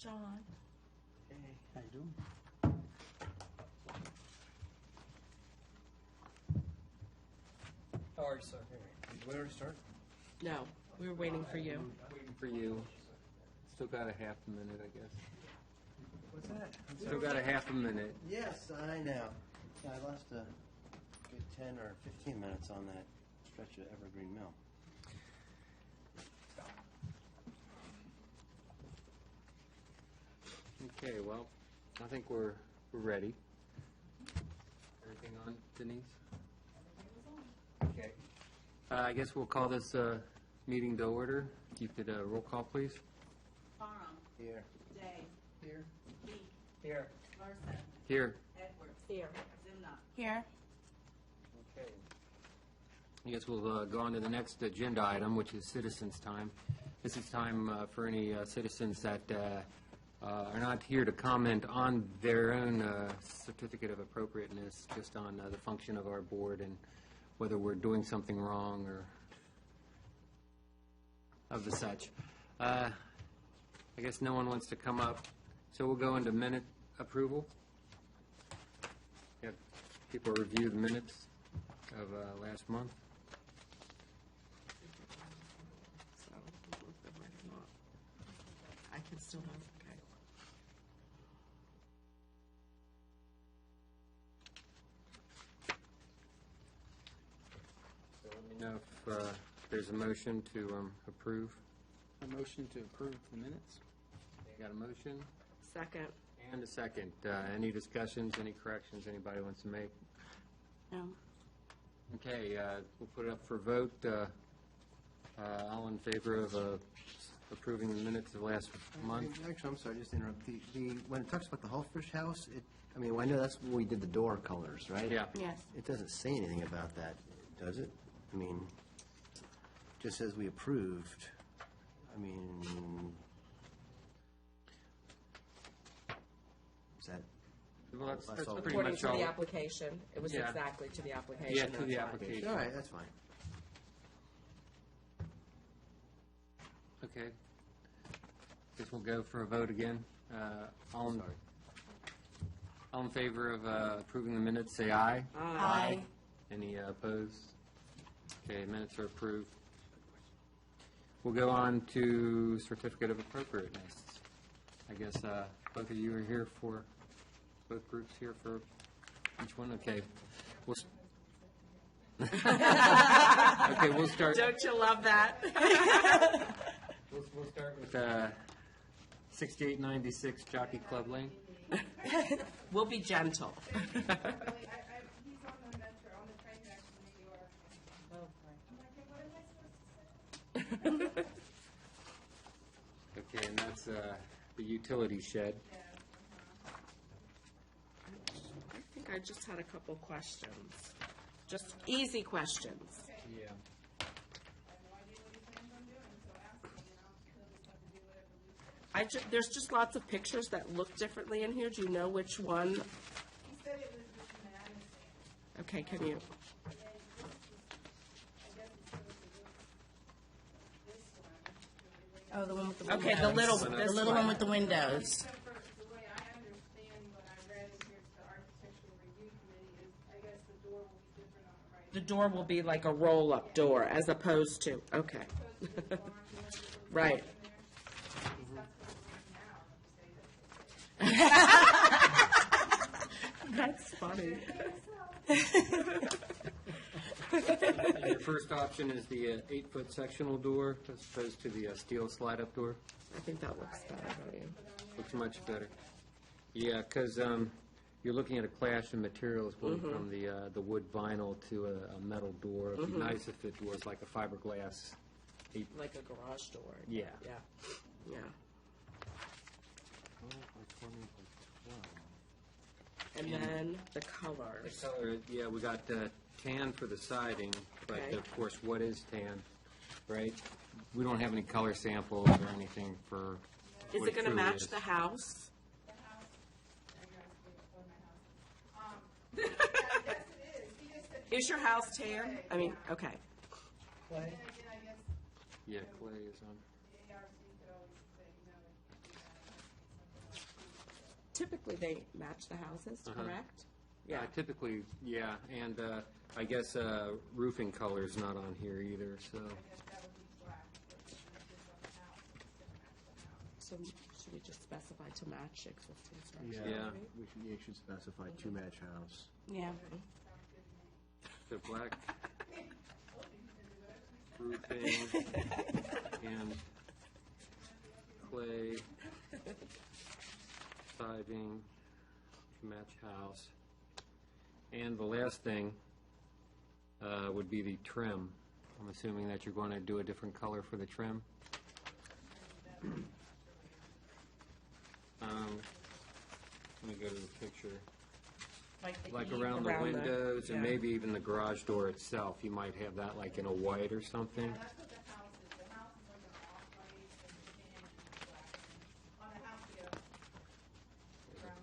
John. Hey, how you doing? How are you, sir? Did we already start? No, we were waiting for you. Waiting for you. Still got a half a minute, I guess. What's that? Still got a half a minute. Yes, I know. Yeah, I lost a good 10 or 15 minutes on that stretch of Evergreen Mill. Okay, well, I think we're ready. Everything on, Denise? Okay. I guess we'll call this meeting to order. If you could roll call, please. Farm. Here. Day. Here. Heath. Here. Larson. Here. Edwards. Here. Zimna. Here. Okay. I guess we'll go on to the next agenda item, which is citizens' time. This is time for any citizens that are not here to comment on their own certificate of appropriateness, just on the function of our board and whether we're doing something wrong or of the such. I guess no one wants to come up, so we'll go into minute approval. Have people review the minutes of last month. So, I can still vote, okay. So let me know if there's a motion to approve. A motion to approve the minutes? You got a motion Second. and a second. Any discussions, any corrections anybody wants to make? No. Okay, we'll put it up for vote. All in favor of approving the minutes of last month? Actually, I'm sorry, just to interrupt. When it talks about the Hullfish House, I know that's when we did the door colors, right? Yeah. Yes. It doesn't say anything about that, does it? I mean, just says we approved. I mean, is that? Well, that's That's all. pretty According much to all. the application, it was Yeah. exactly to the application. Yeah, to that's the why. application. All right, that's fine. Okay. Guess we'll go for a vote again. All in favor of approving the minutes, say aye. Aye. Any opposed? Okay, minutes are approved. We'll go on to certificate of appropriateness. I guess both of you are here for, both groups here for each one? Okay. Okay, we'll start. Don't you love that? We'll start with 6896 Jockey Club Lane. We'll be gentle. He's on the metro, on the train back to New York. I'm like, what am I supposed to say? Okay, and that's the utility shed. I think I just had a couple questions. Just easy questions. Yeah. I have no idea what he plans on doing, so ask me, and I'll just have to do whatever Lou says. There's just lots of pictures that look differently in here. Do you know which one? He said it was just Madison. Okay, can you? And this is, I guess it's supposed to look this one. Oh, the one with the windows. Okay, the little one with the windows. Except for the way I understand what I read in here to the architectural review committee is, I guess the door will be different on the right. The door will be like a roll-up door as opposed to, okay. Right. That's funny. Your first option is the 8-foot sectional door as opposed to the steel slide-up door. I think that looks better, don't you? Looks much better. Yeah, because you're looking at a clash in materials going from the wood vinyl to a metal door. It'd be nice if it was like a fiberglass. Like a garage door. Yeah. Yeah, yeah. 12 by 20 by 12. And then the The colors. color, yeah, we got tan for the siding, but Okay. of course, what is tan, right? We don't have any color samples or anything for Is what it going to truly match is. the house? The house, I gotta see what my house is. I guess it is. He just said. Is your house tan? I mean, okay. Then again, I guess Yeah, clay is on. the ARC could always say, no, it can't be that. typically they match the houses, correct? Yeah. Typically, yeah, and I guess roofing color's not on here either, so. I guess that would be black, but if it's on the house, it's gonna match the house. So should we just specify to match existing structure? Yeah. You should specify two-match house. Yeah. The black roofing and clay siding, match house. And the last thing would be the trim. I'm assuming that you're going to do a different color for the trim. Let me go to the picture. Like around the windows and yeah. maybe even the garage door itself, you might have that like in a white or something. That's what the house is. The house is like an off-white and tan and black. On the house, you have brown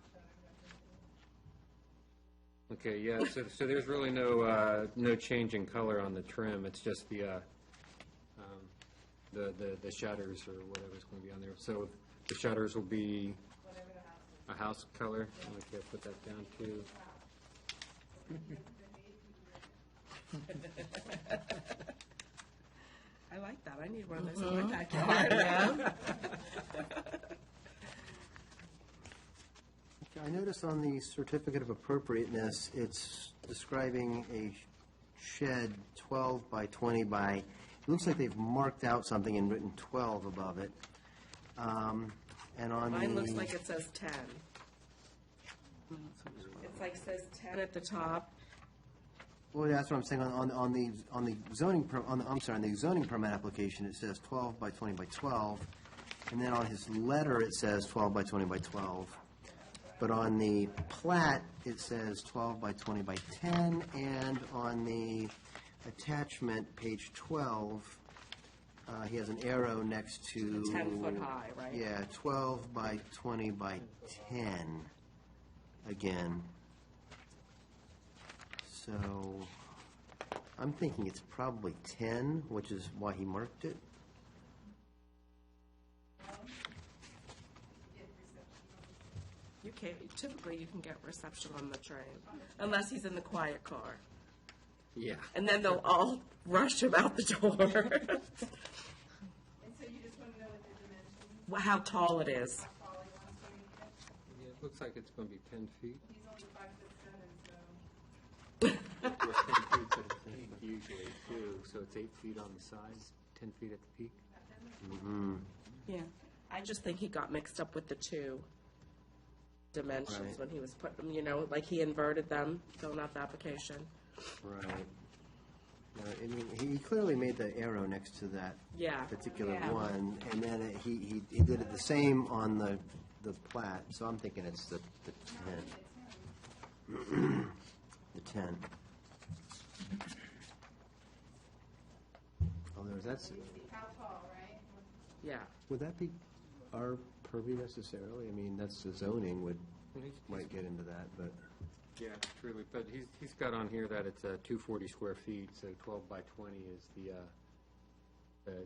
stone. Okay, yeah, so there's really no change in color on the trim, it's just the shutters or whatever's going to be on there. So the shutters will be a house color. Okay, put that down too. I like that. I need one of those in my backyard. I noticed on the certificate of appropriateness, it's describing a shed 12 by 20 by, it looks like they've marked out something and written 12 above it. And on the... Mine looks like it says 10. It's like says 10 at the top. Well, that's what I'm saying, on the zoning, on the zoning permit application, it says 12 by 20 by 12, and then on his letter, it says 12 by 20 by 12. But on the plat, it says 12 by 20 by 10, and on the attachment, page 12, he has an arrow next to... 10 foot high, right? Yeah, 12 by 20 by 10, again. So, I'm thinking it's probably 10, which is why he marked it. You can't, typically you can get reception on the train, unless he's in the quiet car. Yeah. And then they'll all rush him out the door. And so you just want to know what the dimensions, How tall it is. how tall he wants to make it. Yeah, it looks like it's going to be 10 feet. He's only 5'7", so. Of course, 10 feet, but it's 8 usually too, so it's 8 feet on the sides, 10 feet at the peak. Yeah. I just think he got mixed up with the two dimensions Right. when he was putting them, you know, like he inverted them, filling out the application. Right. I mean, he clearly made the arrow next to that Yeah. particular Yeah. one, and then he did it the same on the plat, so I'm thinking it's the 10. The 10. Although that's, How tall, right? Yeah. would that be our purview necessarily? I mean, that's the zoning might get into that, but, Yeah, truly, but he's got on here that it's 240 square feet, so 12 by 20 is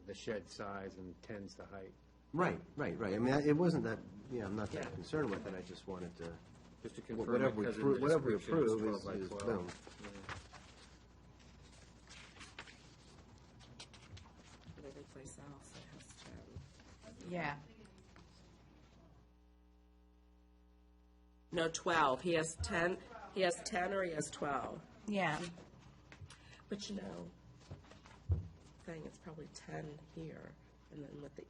the shed size and 10's the height. right. I mean, it wasn't that, I'm not that Yeah. concerned with it, I just wanted to, Just to confirm whatever it, we 'cause in the whatever we description it's approve 12 by is 12. boom. Every place else it has 10. Yeah. No, 12. He has 10. He has 10 or he has 12. Yeah. But you know, saying it's probably 10 here, and then with the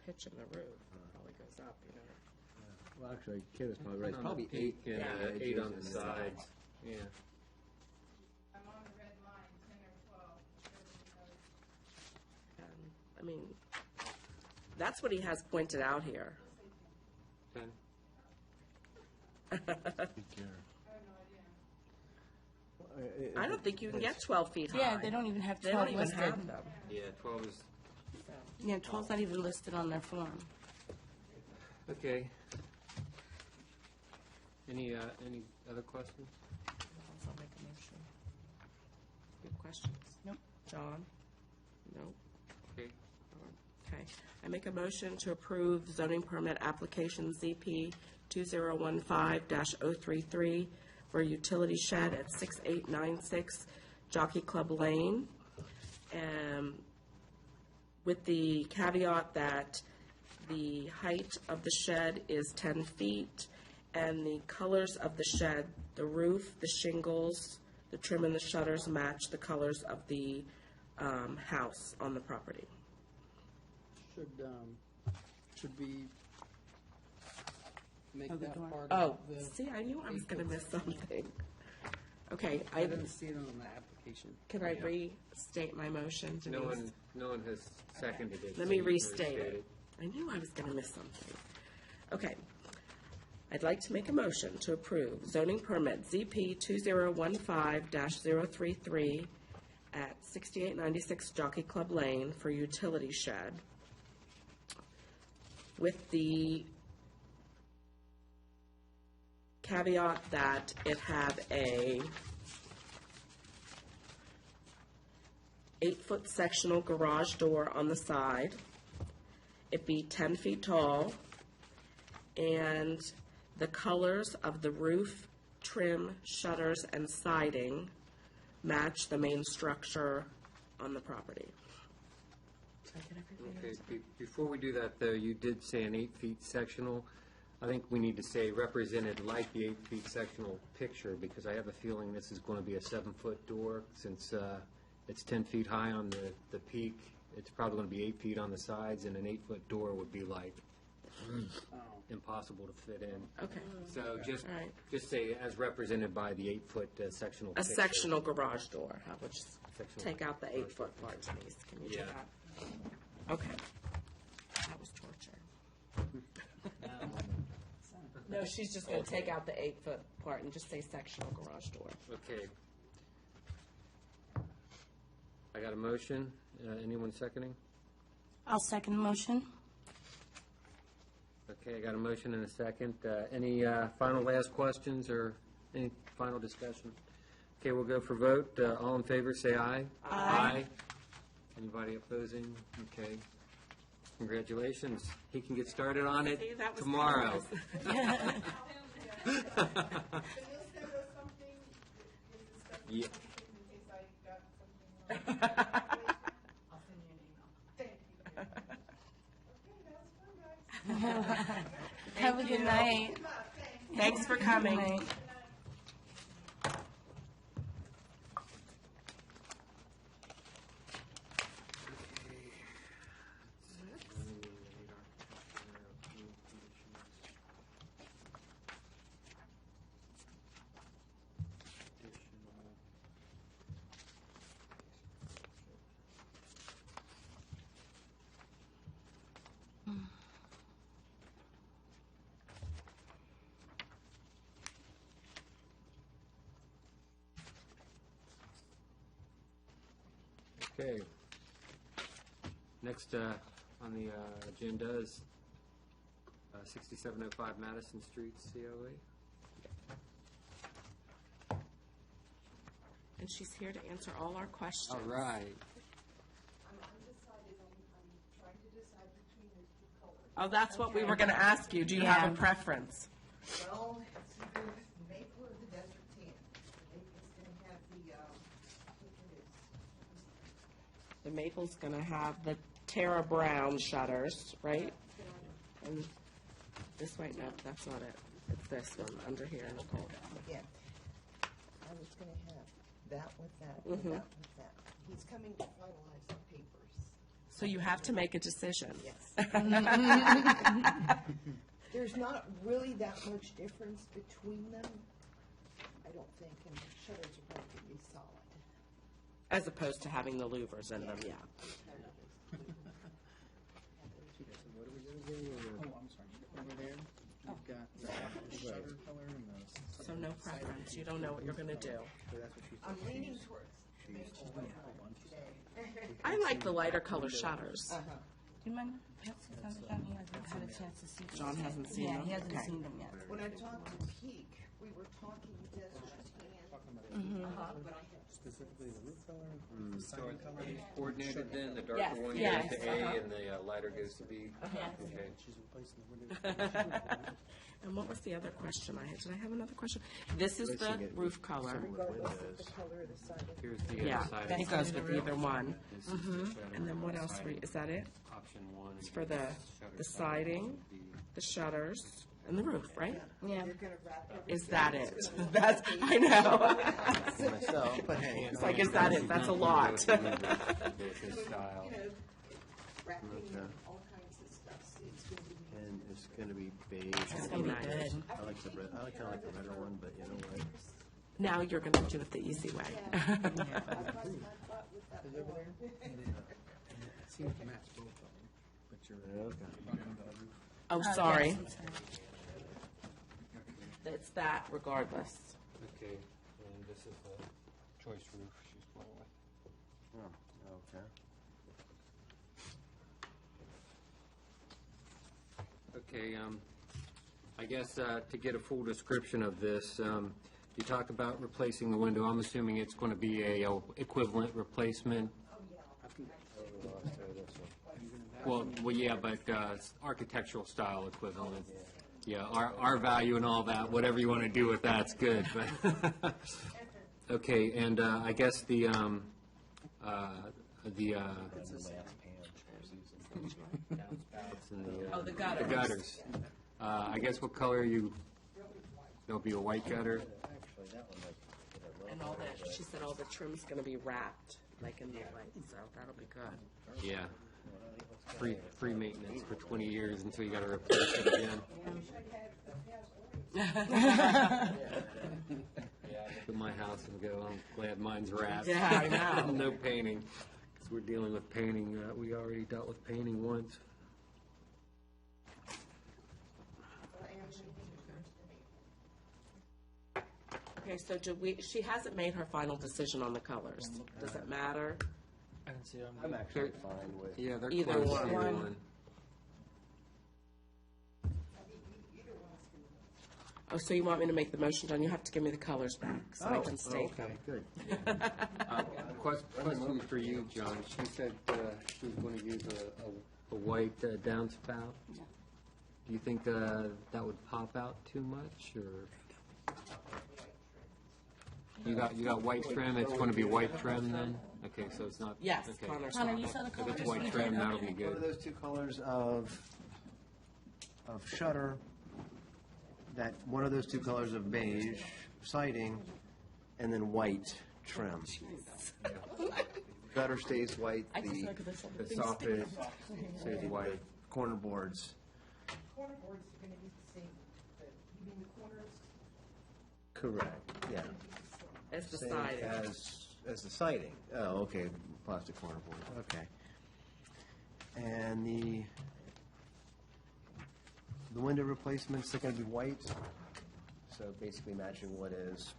pitch in the roof, it probably goes up, you know. Well, actually, Ken is probably right, it's On the probably peak 8. and, Yeah. 8 on the edges and sides, yeah. I'm on the red line, 10 or 12. I mean, that's what he has pointed out here. 10? I don't think you can get 12 feet high. Yeah, they don't even have They 12 don't even listed. have them. Yeah, 12 is, Yeah, 12's not even listed on their form. okay. Any other questions? I'll make a motion. You have questions? Nope. John? Nope. Okay. Okay. I make a motion to approve zoning permit application ZP 2015-033 for a utility shed at 6896 Jockey Club Lane, with the caveat that the height of the shed is 10 feet, and the colors of the shed, the roof, the shingles, the trim and the shutters match the colors of the house on the property. Should we make Oh, the that door. part Oh, of the? see, I knew I was going to miss something. Okay, I didn't see it on the application. can I restate my motion, Denise? No one has seconded it. Let so me you can restate it. I knew I was going to miss something. Okay. I'd like to make a motion to approve zoning permit ZP 2015-033 at 6896 Jockey Club Lane for utility shed, with the caveat that it have a 8-foot sectional garage door on the side, it be 10 feet tall, and the colors of the roof, trim, shutters, and siding match the main structure on the property. Did I get everything? Okay, before we do that, though, you did say an 8 feet sectional. I think we need to say represented like the 8 feet sectional picture, because I have a feeling this is going to be a 7-foot door, since it's 10 feet high on the peak. It's probably going to be 8 feet on the sides, and an 8-foot door would be like impossible to fit in. Okay. So just, All right. just say as represented by the 8-foot sectional A picture. sectional garage door. How about just Sectional take out the 8-foot part, Denise? Can you do Yeah. that? Okay. That was torture. No, she's just going to take out the 8-foot part and just say sectional garage door. Okay. I got a motion. Anyone seconding? I'll second the motion. Okay, I got a motion and a second. Any final last questions or any final discussion? Okay, we'll go for vote. All in favor, say aye. Aye. Anybody opposing? Okay. Congratulations. He can get started on it See, that was tomorrow. Vanessa knows something, Yeah. in case I got something wrong. I'll send you an email. Thank you. Okay, that was fun, guys. Have a good night. Thanks for coming. Good night. Okay. Next on the agenda is 6705 Madison Street, COA. And she's here to answer all our questions. All right. I'm undecided, I'm trying to decide between the two colors. Oh, that's what we were going to ask you. Do you have a Yeah. preference? Well, it's either maple or the desert tan. Maple's gonna have the, I think it is. The maple's going to have the Terra Brown shutters, right? And this way, no, that's not it. It's this one under here, Nicole. Yeah. I was gonna have that with that, and that with that. He's coming to finalize the papers. So you have to make a decision. Yes. There's not really that much difference between them, I don't think, and the shutters are going to be solid. As opposed to having the louvers in them, yeah. Oh, I'm sorry. Over there, you've got the shutter color and the. So no preference. You don't know what you're going to do. I'm leaning towards I like the lighter color shutters. Do you mind? John hasn't had a chance to see them. John hasn't seen Yeah, them? he hasn't Okay. seen them yet. When I talked to Peak, we were talking desert tan talking about Mm-hmm. specifically the roof color, the siding color. Coordinated then, the Yes, darker one goes yes, to A and the lighter goes to B? Yes. Okay. She's replacing the windows. And what was the other question I had? Did I have another question? This is the Replacing it roof with color. some Regardless of windows. the color of the siding. Here's the Yeah, other side. it goes with either one. This is the shutter And then what else, siding. is that it? Option one. It's for the Shutter siding, the shutters, and the roof, right? Yeah. You're gonna wrap everything. Is that it? That's, I know. Myself, but hey, It's like, is that it? That's a lot. This style. Wrapping Okay. and all kinds of stuff. It's gonna be. and it's gonna be beige. It's gonna be good. I like the red, I kinda like the redder one, but you know what? Now you're gonna do it the easy way. I thought with that Is it over wall. there? It seems to match both of them, but you're Okay. talking about the roof. Oh, sorry. It's that regardless. Okay, and this is the choice roof she's going with. Oh, okay. Okay, I guess to get a full description of this, you talk about replacing the window. I'm assuming it's going to be a equivalent replacement. Well, yeah, but architectural style equivalent. Yeah, our value and all that, whatever you want to do with that's good. But okay, and I guess the Oh, the the gutters. gutters. I guess what color are you? There'll be a white gutter. And all that, she said all the trim's gonna be wrapped, like in the white, so that'll be good. Yeah. Free maintenance for 20 years until you got to replace it again. Look at my house and go, I'm glad mine's wrapped. Yeah, I know. No painting, because we're dealing with painting. We already dealt with painting once. Okay, so she hasn't made her final decision on the colors. Does it matter? I can see them. I'm actually fine with. Yeah, they're Either close. one. Either one. Oh, so you want me to make the motion, John? You have to give me the colors back, so I can state them. Okay, good. Question for you, John. She said she was going to use a white downspout. Do you think that would pop out too much, or you got white trim? It's going to be white trim then. Okay, so it's not. Yes, Okay. Connor's Connor, you fine. saw the If colors? it's white trim, that'll be What good. are those two colors of shutter? That, one of those two colors of beige siding, and then white trim. Gutter stays white, I just the know 'cause there's something soffit sticking stays white, corner boards. Corner boards are gonna be the same, you mean the corners? Correct, yeah. It's the Same siding. as the siding. Oh, okay, plastic corner boards, okay. And the window replacements, they're gonna be white, so basically matching what is.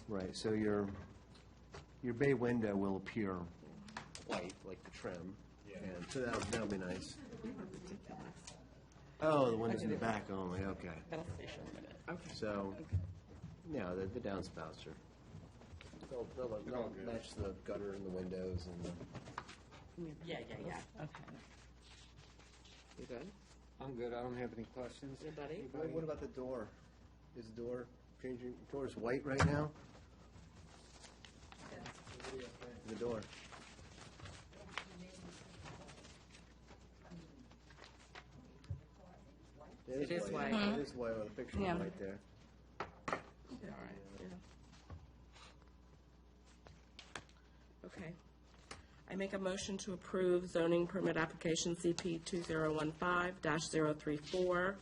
Right, so your bay window will appear white, like the trim. And so that'll be nice. Oh, the windows in the back only, okay. That'll stay shut in a minute. Okay. So, yeah, the downspouts are, they'll match the gutter and the windows and the. Yeah. Okay. You good? I'm good. I don't have any questions. Anybody? What about the door? Is the door changing, door's white right now? The door. It is white. It is white on the picture Yeah. right there. All right. Okay. I make a motion to approve zoning permit application CP 2015-034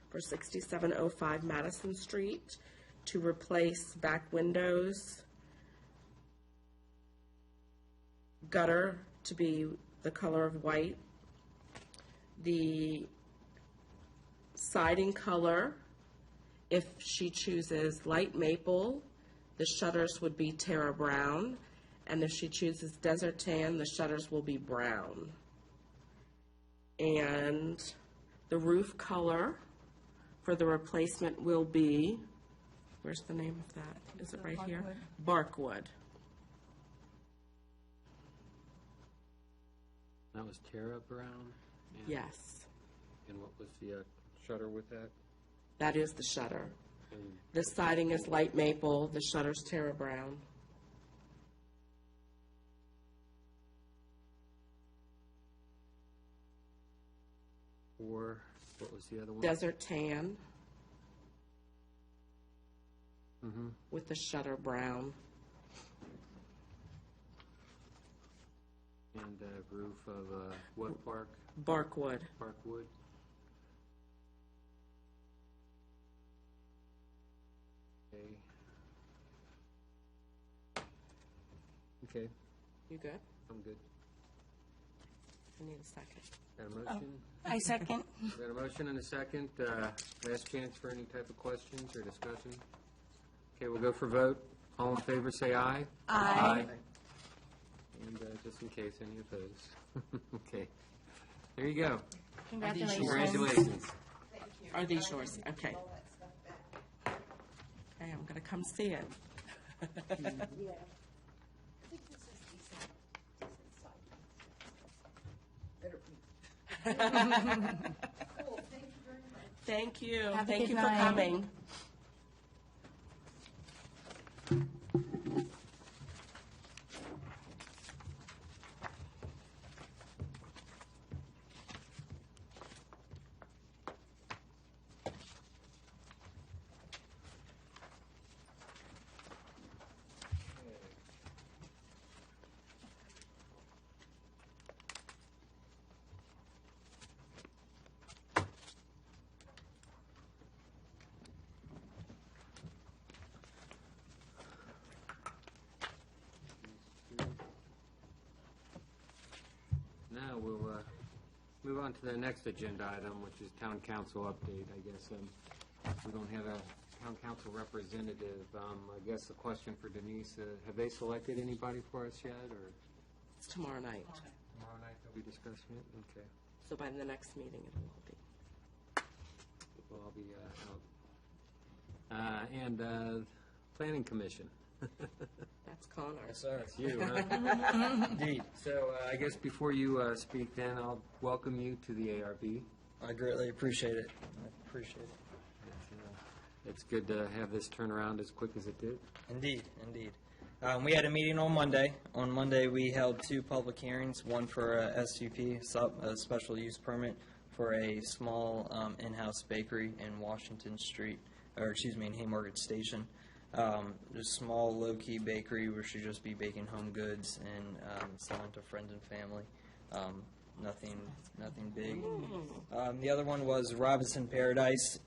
for 6705 Madison Street to replace back windows, gutter to be the color of white, the siding color, if she chooses light maple, the shutters would be Terra brown, and if she chooses desert tan, the shutters will be brown. And the roof color for the replacement will be Where's the name of that? Is it right here? Barkwood. That was Tara Brown? And- Yes, And what was the shutter with that? that is the shutter. And The siding is light maple, the shutter's Terra Brown. or, what was the other one? Desert tan Mm-hmm. with the shutter brown. And roof of what park? Barkwood. Parkwood? Okay. Okay, You good? I'm good. I need a second. Got a motion? I second. Got a motion and a second. Last chance for any type of questions or discussion? Okay, we'll go for vote. All in favor, say aye. Aye. And just in case, any opposed? Okay. There you go. Congratulations. Congratulations. Are these yours? Okay. All that stuff back. Okay, I'm gonna come see it. Yeah. I think this is decent size. Better be. Cool, thank you very much. Thank you. Have a Thank good you for night. coming. Now we'll move on to the next agenda item, which is town council update, I guess. We don't have a town council representative. I guess a question for Denise, have they selected anybody for us yet, or It's tomorrow night, tomorrow night they'll be discussing it? Okay. so by the next meeting it will be. We'll all be out. And planning commission. That's Connor. That's you, huh? Indeed. So I guess before you speak then, I'll welcome you to the ARB. I greatly appreciate it. I appreciate it. It's good to have this turn around as quick as it did. Indeed, indeed. We had a meeting on Monday. On Monday, we held two public hearings, one for a SUP, a special use permit, for a small in-house bakery in Washington Street, in Haymarket Station. Just small, low-key bakery where she'd just be baking home goods and selling to friends and family. Nothing big. The other one was Robinson Paradise.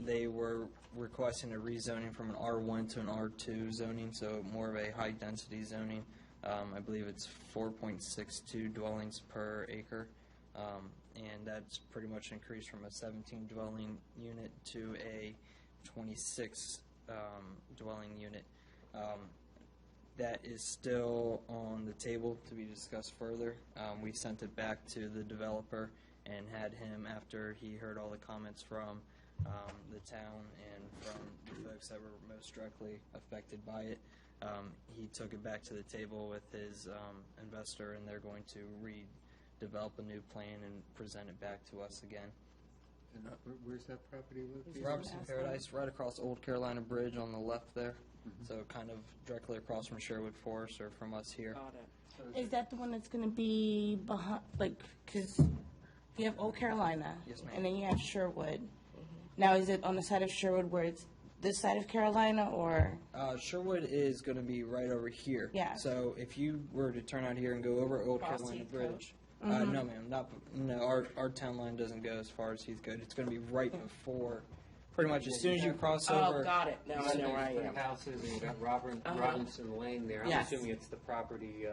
They were requesting a rezoning from an R1 to an R2 zoning, so more of a high-density zoning. I believe it's 4.62 dwellings per acre, and that's pretty much increased from a 17-dwelling unit to a 26 dwelling unit. That is still on the table to be discussed further. We sent it back to the developer and had him, after he heard all the comments from the town and from the folks that were most directly affected by it, he took it back to the table with his investor, and they're going to redevelop a new plan and present it back to us again. And where's that property located? Robinson Paradise, right across Old Carolina Bridge on the left there. So kind of directly across from Sherwood Forest or from us here. Got it. Is that the one that's going to be behind, because you have Old Carolina? Yes, ma'am. And then you have Sherwood. Now, is it on the side of Sherwood where it's this side of Carolina, or? Sherwood is going to be right over here. Yeah. So if you were to turn out here and go over Old Across Carolina Heathcote? Bridge, no, ma'am, no. Our town line doesn't go as far as Heathcote. It's going to be right before, pretty much as soon as you cross over. Oh, got it. Now I know where I am. Houses, and you got Robinson Lane there. I'm Yes. assuming it's the property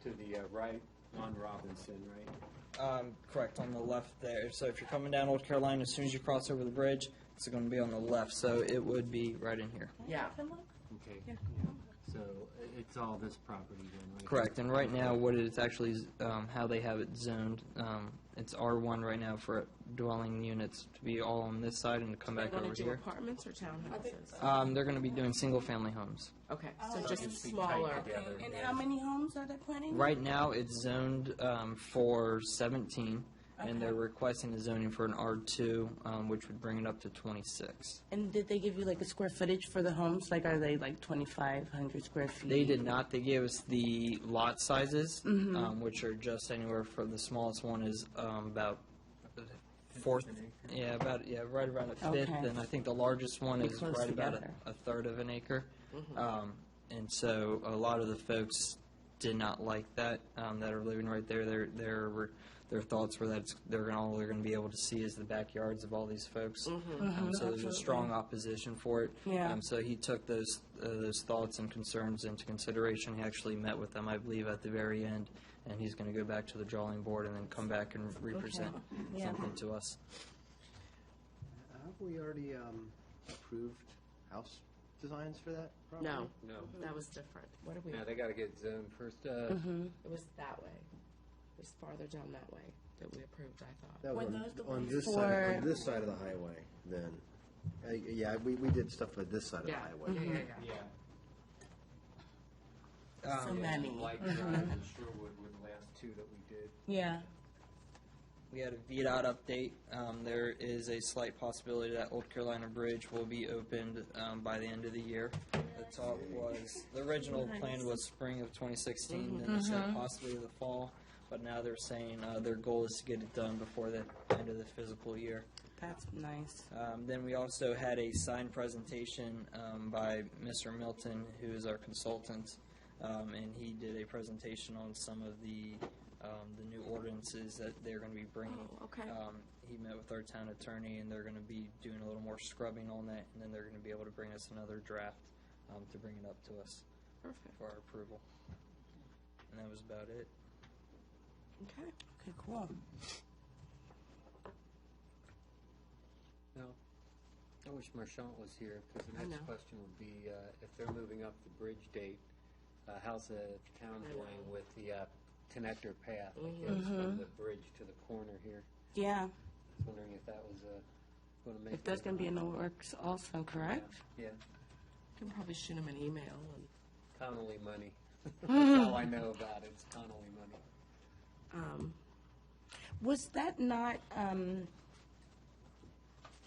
to the right on Robinson, right? Correct, on the left there. So if you're coming down Old Carolina, as soon as you cross over the bridge, it's going to be on the left. So it would be right in here. Yeah. Okay. So It's all this property then, right? Correct, and right now, what it's actually, how they have it zoned, it's R1 right now for dwelling units to be all on this side and to come back Want over to do here. apartments or townhouses? They're going to be doing single-family homes. Okay, so just Just be tight smaller. together, And yeah. how many homes are they planning? Right now, it's zoned for 17, and they're requesting the zoning for an R2, which would bring it up to 26. And did they give you like a square footage for the homes? Like, are they like 2,500 square feet? They did not. They gave us the lot sizes, which are just anywhere from the smallest one is about fourth, right around a fifth, Okay. and I think the largest one Be is close right about together. a third of an acre. And so a lot of the folks did not like that that are living right there. Their thoughts were that all they're going to be able to see is the backyards of all these folks. So there's a strong opposition for it. Yeah. So he took those thoughts and concerns into consideration. He actually met with them, I believe, at the very end, and he's going to go back to the drawing board and then come back and represent Yeah. something to us. Have we already approved house designs for that property? No, No. that was different. What did we, Yeah, they gotta get zoned first. it was that way. It was farther down that way that we approved, I thought. That Were was those the on ones this for- side, on this side of the highway, then. Yeah, we did stuff for this side of the Yeah. highway. So many. Light Drive and Sherwood were the last two that we did. Yeah. We had a VDOT update. There is a slight possibility that Old Carolina Bridge will be opened by the end of the year. The talk was, the original plan was spring of 2016, and they said possibly the fall, but now they're saying their goal is to get it done before the end of the physical year. That's nice. Then we also had a sign presentation by Mr. Milton, who is our consultant, and he did a presentation on some of the new ordinances that they're going to be bringing. Oh, okay. He met with our town attorney, and they're going to be doing a little more scrubbing on that, and then they're going to be able to bring us another draft to bring it up to us Perfect. for our approval. And that was about it. Okay. Okay, cool. No. I wish Marchant was here, because the I next know. question would be, if they're moving up the bridge date, how's the town doing with the connector path, I guess, from the bridge to the corner here? Yeah. I was wondering if that was going to make. If there's going to be in the works also, correct? Yeah. You can probably shoot him an email and, Connolly money. That's all I know about it. It's Connolly money. Was that not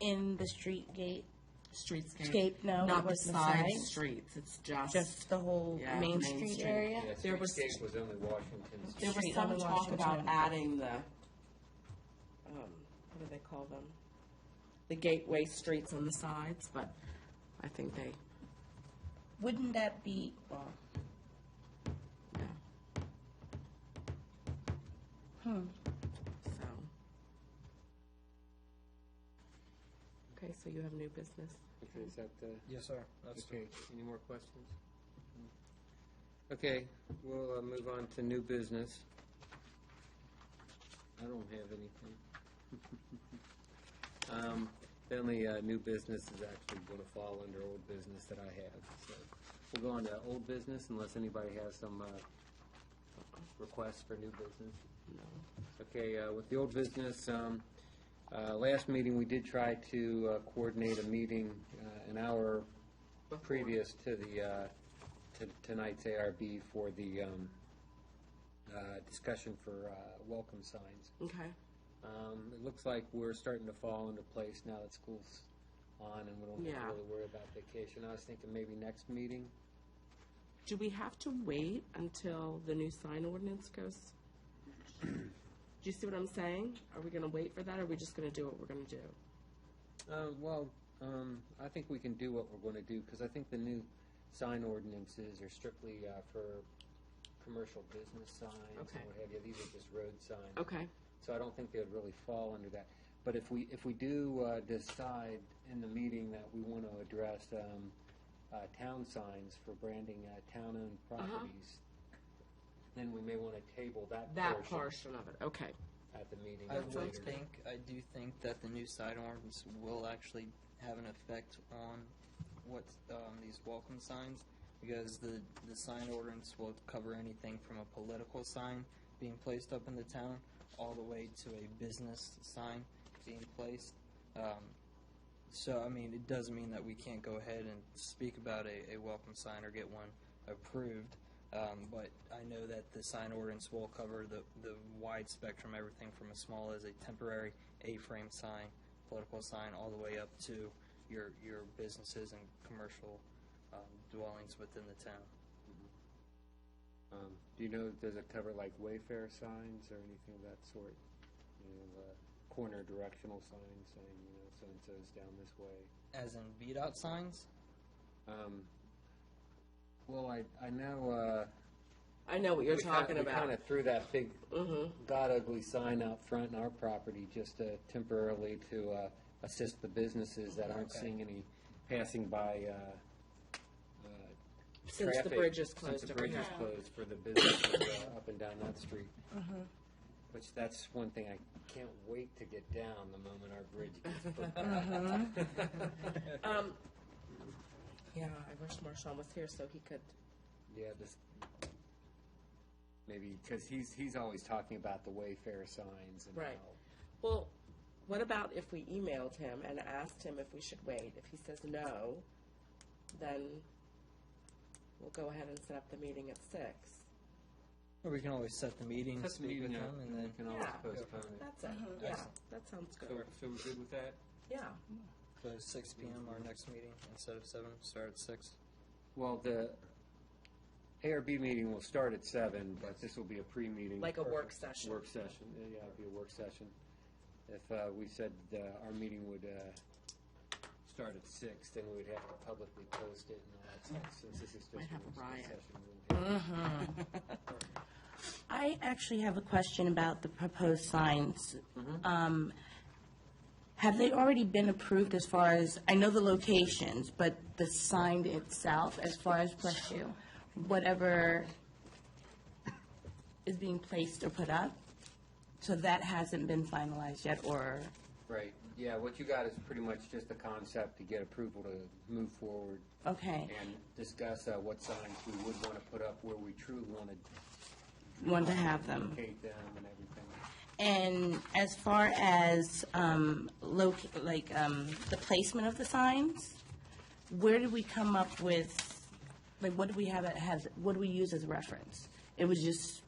in the street gate? streetscape. Scape, no, it Not the wasn't side side? streets, it's just. Just the whole Yeah, Main Main Street Street. area? Yeah, There was- Streetscape was only Washington. There was Street some on talk about Washington. adding the, what do they call them? The gateway streets on the sides, but I think they, Wouldn't that be, well, yeah. So. Okay, so you have new business. Okay, is that Yes, sir. That's okay? Any more questions? Okay, we'll move on to new business. I don't have anything. The only new business is actually going to fall under old business that I have. So we'll go on to old business unless anybody has some requests for new business. No. Okay, with the old business, last meeting, we did try to coordinate a meeting an hour previous to the to tonight's ARB for the discussion for welcome signs. Okay. It looks like we're starting to fall into place now that school's on, and we don't have Yeah. to really worry about vacation. I was thinking maybe next meeting. Do we have to wait until the new sign ordinance goes? Do you see what I'm saying? Are we gonna wait for that, or are we just gonna do what we're gonna do? I think we can do what we're going to do, because I think the new sign ordinances are strictly for commercial business signs Okay. and what have you. These are just road signs. Okay. So I don't think they would really fall under that. But if we do decide in the meeting that we want to address town signs for branding town-owned properties, then we may want to table that That portion portion of it, okay. at the meeting I later. do think that the new sign ordinance will actually have an effect on what these welcome signs. because the sign ordinance will cover anything from a political sign being placed up in the town all the way to a business sign being placed. So, I mean, it does mean that we can't go ahead and speak about a welcome sign or get one approved. But I know that the sign ordinance will cover the wide spectrum, everything from as small as a temporary A-frame sign, political sign, all the way up to your businesses and commercial dwellings within the town. Do you know, does it cover like Wayfair signs or anything of that sort? You know, corner directional signs saying, you know, so-and-so's down this way. As in VDOT signs? Well, I know, I know what you're we talking kind about. of threw that big God ugly sign out front in our property just temporarily to assist the businesses that aren't seeing any passing by Since the traffic, bridge is since closed the over bridge here. is closed for the businesses up and down that street. Which that's one thing I can't wait to get down the moment our bridge gets put back. Yeah, I wish Marshawn was here so he could. Yeah, this maybe because he's always talking about the Wayfair signs and Right. how. Well, what about if we emailed him and asked him if we should wait? If he says no, then we'll go ahead and set up the meeting at 6. Or we can always set the meeting, Set the speak with meeting up, them, and then we can always Yeah. postpone it. That's it. Yeah, that sounds good. So we're good with that? Yeah. go 6 p.m. our next meeting instead of 7, start at 6. Well, the ARB meeting will start at 7, but this will be a pre-meeting. Like a work session. Work session, yeah, it'll be a work session. If we said our meeting would start at 6, then we would have to publicly post it and all that stuff, since this is just Might have a work riot. session. we won't have- I actually have a question about the proposed signs. Have they already been approved as far as, I know the locations, but the sign itself, as far as, bless you, whatever is being placed or put up? So that hasn't been finalized yet, or, Right, yeah, what you got is pretty much just a concept to get approval to move forward okay, and discuss what signs we would want to put up where we truly want to want to have them? locate them and everything. And as far as the placement of the signs, where did we come up with, like, what do we have, what do we use as reference? It was just,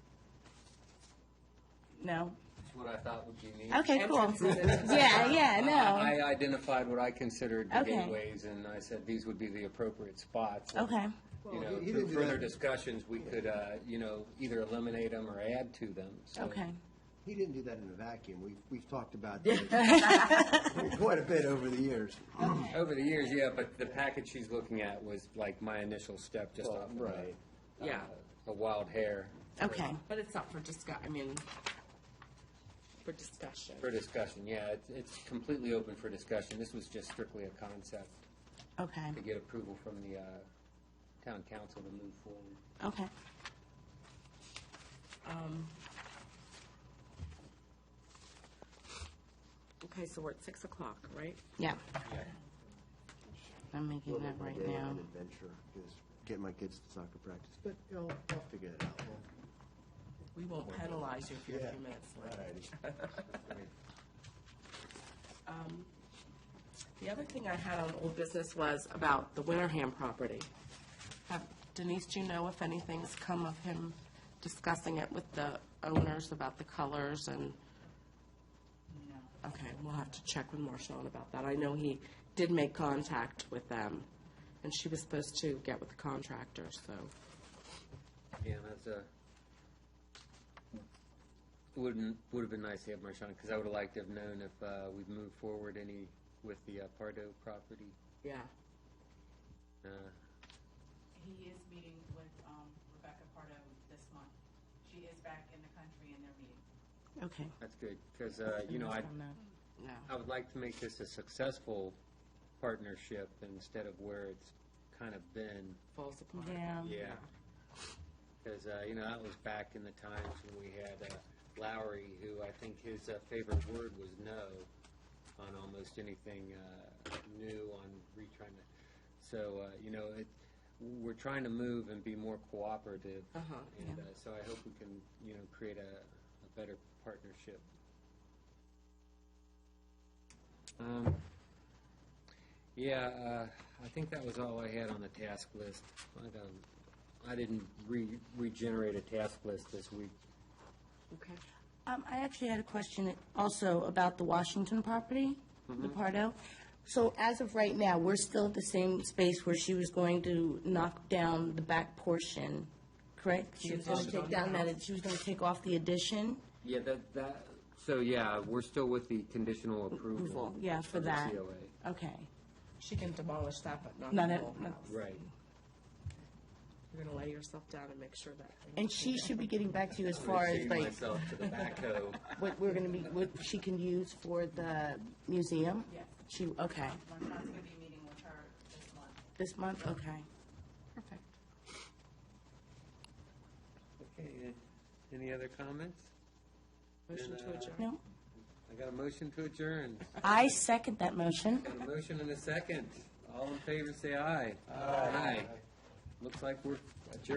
no? That's what I thought would be neat. Okay, cool. Entrances. Yeah, no. I identified what I considered the Okay. gateways, and I said these would be the appropriate spots. And, Okay, You know, he through didn't do further that. discussions, we could, either eliminate them or add to them. So, okay. He didn't do that in a vacuum. We've talked about that quite a bit over the years. Over the years, yeah, but the package she's looking at was like my initial step, just off of right. Yeah. a wild hair Okay, But it's up for for discussion. for discussion. Yeah, it's completely open for discussion. This was just strictly a concept okay, to get approval from the town council to move forward. okay. Okay, so we're at 6 o'clock, right? Yeah. I'm making Little that bit right of now. an adventure, just get my kids to soccer practice, but I'll figure it out. We won't penalize you if you're a few minutes late. The other thing I had on old business was about the Winterham property. Denise, do you know if anything's come of him discussing it with the owners about the colors and? No. Okay, we'll have to check with Marshawn about that. I know he did make contact with them, and she was supposed to get with the contractor, so. Yeah, that's would have been nice to have Marshawn, because I would have liked to have known if we'd moved forward any with the Pardo property. Yeah. He is meeting with Rebecca Pardo this month. She is back in the country and they're meeting. Okay. That's good, because, I would like to make this a successful partnership instead of where it's kind of been. Falls apart. Yeah. Yeah. Because, that was back in the times when we had Lowry, who I think his favorite word was no on almost anything new on retrying to. So, we're trying to move and be more cooperative. Uh-huh, And so I hope we can, create a better partnership. I think that was all I had on the task list. I didn't regenerate a task list this week. Okay. I actually had a question also about the Washington property, the Pardo. So as of right now, we're still at the same space where she was going to knock down the back portion, correct? She was going to take down that, she was going to take off the addition? Yeah, we're still with the conditional approval. Yeah, for of the that. COA. Okay. She can demolish that, but not Not the at- whole not- house. Right. You're gonna lay yourself down and make sure that. And she should be getting back to you as far as Chain like myself to the backhoe. what we're going to be, what she can use for the museum? Yes. She, okay. I'm gonna be meeting with her this month. This month, okay. Perfect. Okay, any other comments? Motion to adjourn. No? I got a motion to adjourn. I second that motion. Got a motion and a second. All in favor, say aye. Aye. Looks like we're adjourned.